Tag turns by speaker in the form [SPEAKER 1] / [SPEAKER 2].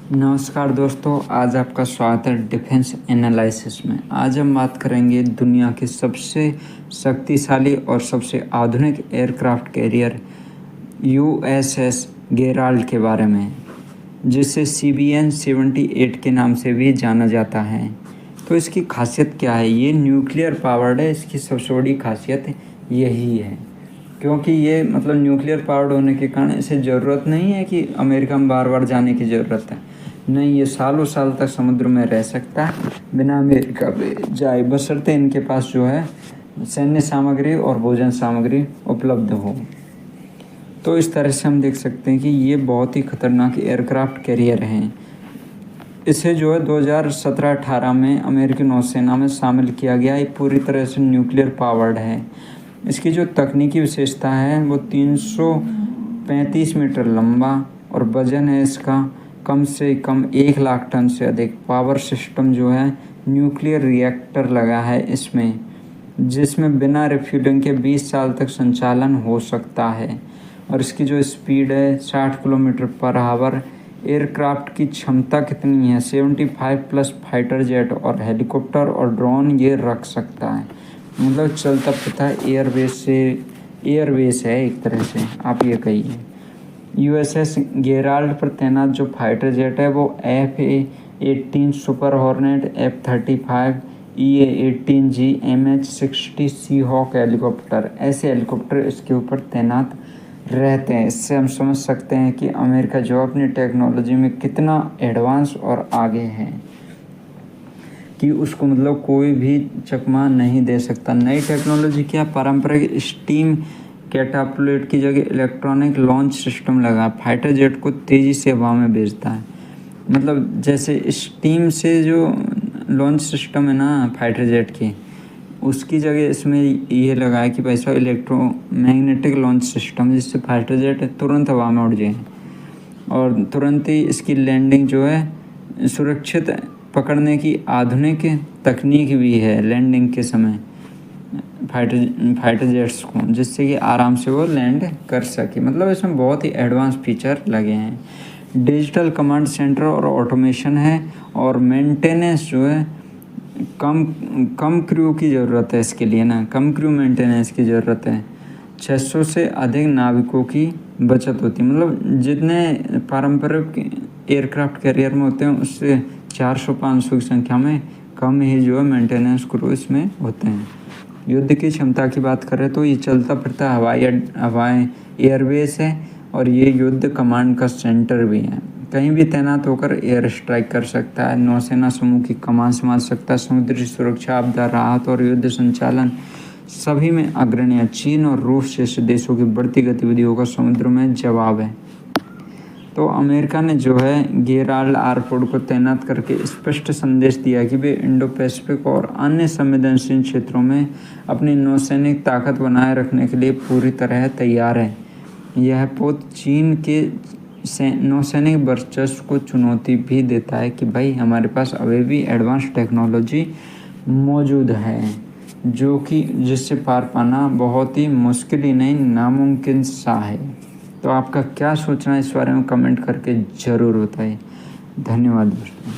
[SPEAKER 1] नमस्कार दोस्तों, आज आपका स्वागत है डिफेंस एनालिसिस में। आज हम बात करेंगे दुनिया के सबसे शक्तिशाली और सबसे आधुनिक एयरक्राफ्ट कैरियर यूएसएस गेराल्ड के बारे में, जिसे CVN-78 के नाम से भी जाना जाता है। तो इसकी खासियत क्या है? ये न्यूक्लियर पावर्ड है। इसकी सबसे बड़ी खासियत यही है, क्योंकि ये न्यूक्लियर पावर्ड होने के कारण इसे ज़रूरत नहीं है कि अमेरिका में बार बार जाने की ज़रूरत है। नहीं, ये सालों साल तक समुद्र में रह सकता है बिना अमेरिका पे जाए, बशर्ते इनके पास जो है सैन्य सामग्री और भोजन सामग्री उपलब्ध हो। तो इस तरह से हम देख सकते हैं कि ये बहुत ही खतरनाक एयरक्राफ्ट कैरियर हैं। इसे जो है 2017-18 में अमेरिकी नौसेना में शामिल किया गया। ये पूरी तरह से न्यूक्लियर पावर्ड है। इसकी जो तकनीकी विशेषता है वो 335 मीटर लंबा और वजन है इसका कम से कम 1 लाख टन से अधिक। पावर सिस्टम जो है न्यूक्लियर रिएक्टर लगा है इसमें, जिसमें बिना रिफ्यूलिंग के 20 साल तक संचालन हो सकता है। और इसकी जो स्पीड है 60 किलोमीटर पर आवर। एयरक्राफ्ट की क्षमता कितनी है? 75 प्लस फाइटर जेट और हेलीकॉप्टर और ड्रोन ये रख सकता है। चलता फिरता एयरबेस है एक तरह से, आप ये कहिए। यूएसएस गेराल्ड पर तैनात जो फाइटर जेट है वो F/A-18 super hornet, F-35, EA-18G, MH-60 Seahawk helicopter, ऐसे हेलीकॉप्टर इसके ऊपर तैनात रहते हैं। इससे हम समझ सकते हैं कि अमेरिका जो अपनी टेक्नोलॉजी में कितना एडवांस और आगे है, कि उसको कोई भी चकमा नहीं दे सकता। नई टेक्नोलॉजी क्या, पारंपरिक स्टीम कैटापल्ट की जगह इलेक्ट्रॉनिक लॉन्च सिस्टम लगा। फाइटर जेट को तेज़ी से हवा में भेजता है। जैसे स्टीम से जो लॉन्च सिस्टम है ना फाइटर जेट की, उसकी जगह इसमें ये लगा है कि भाई साहब इलेक्ट्रोमैग्नेटिक लॉन्च सिस्टम, जिससे फाइटर जेट तुरंत हवा में उड़ जाए और तुरंत ही इसकी लैंडिंग जो है सुरक्षित पकड़ने की आधुनिक तकनीक भी है लैंडिंग के समय फाइटर जेट्स को, जिससे कि आराम से वो लैंड कर सके। इसमें बहुत ही एडवांस फीचर लगे हैं। डिजिटल कमांड सेंटर और ऑटोमेशन है, और मेंटेनेंस जो है कम क्रू की ज़रूरत है इसके लिए ना, कम क्रू मेंटेनेंस की ज़रूरत है। 600 से अधिक नाविकों की बचत होती है। जितने पारंपरिक एयरक्राफ्ट कैरियर में होते हैं उससे 400-500 की संख्या में कम ही जो है मेंटेनेंस क्रू इसमें होते हैं। युद्ध की क्षमता की बात करें तो ये चलता फिरता हवाई एयरबेस है, और ये युद्ध कमांड का सेंटर भी है। कहीं भी तैनात होकर एयर स्ट्राइक कर सकता है। नौसेना समूह की कमान संभाल सकता है। समुद्री सुरक्षा, आपदा राहत और युद्ध संचालन सभी में अग्रणी है। चीन और रूस जैसे देशों की बढ़ती गतिविधियों का समुद्र में जवाब है। तो अमेरिका ने जो है गेराल्ड एयरपोर्ट को तैनात करके स्पष्ट संदेश दिया कि वे इंडो पैसिफिक और अन्य संवेदनशील क्षेत्रों में अपनी नौसैनिक ताकत बनाए रखने के लिए पूरी तरह तैयार है। यह पोत चीन के नौसैनिक वर्चस्व को चुनौती भी देता है कि भाई हमारे पास अभी भी एडवांस टेक्नोलॉजी मौजूद है, जो कि जिससे पार पाना बहुत ही मुश्किल ही नहीं, नामुमकिन सा है। तो आपका क्या सोचना है इस बारे में कमेंट करके ज़रूर बताइए। धन्यवाद दोस्तों।